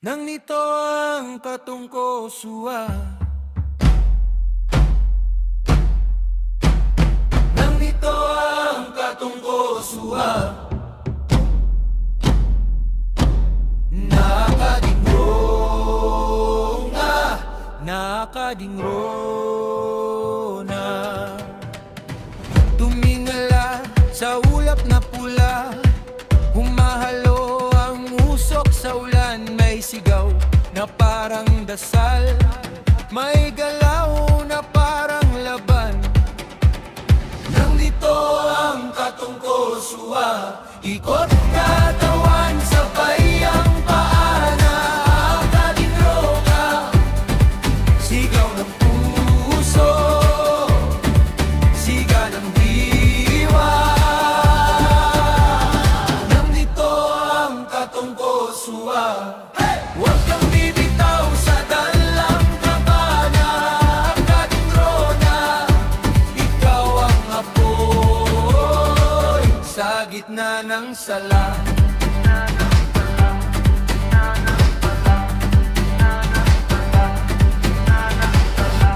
Nang nito ang katungkosuwa, nang nito ang katungkosuwa, nakadingro nga, nakadingro na. Tumingala sa ulap na pula, humahalo ang usok sa ulan. May sigaw na parang dasal, may galaw na parang laban. Nang dito ang katungkosuwa, ikot katawan sabay ang paana. Kadingro ka, sigaw ng puso, siga ng diwa. Nang dito ang katungkosuwa, huwag kang bibitaw sa dalang kabana. Kadingro na, ikaw ang apoy sa gitna ng sala.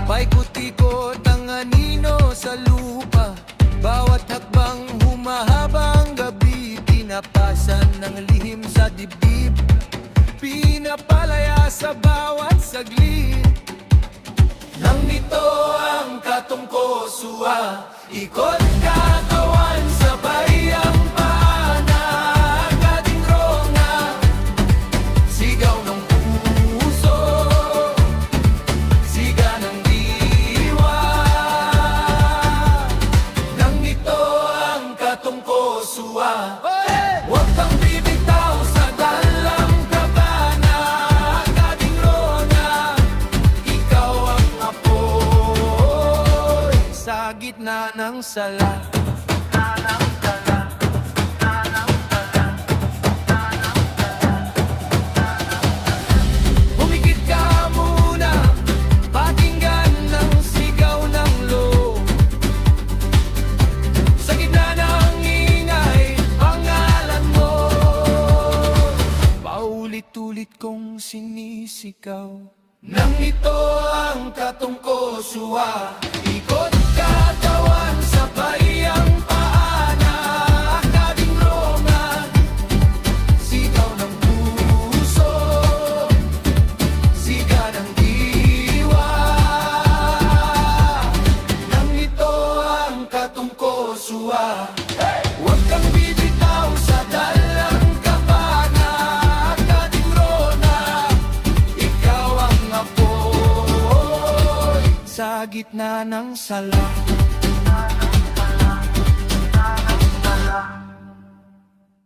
Paikot-ikot ang anino sa lupa, bawat hakbang humahabang gabi. Pinapasan ng lihim sa dibdib, pinapalaya sa bawat saglit. Nang nito ang katungkosuwa, ikot katawan sabay ang paana. Kadingro nga, sigaw ng puso, siga ng diwa. Nang nito ang katungkosuwa, huwag kang bibitaw sa dalang kabana. Kadingro na, ikaw ang apoy sa gitna ng sala. Humigit ka muna, pakinggan ng sigaw ng loob. Sa gitna ng ingay, pangalan mo paulit-ulit kong sinisigaw. Nang ito ang katungkosuwa, ikot katawan sabay ang paana. Kadingro nga, sigaw ng puso, siga ng diwa. Nang ito ang katungkosuwa, huwag kang bibitaw sa dalang kabana. Kadingro na, ikaw ang apoy sa gitna ng sala.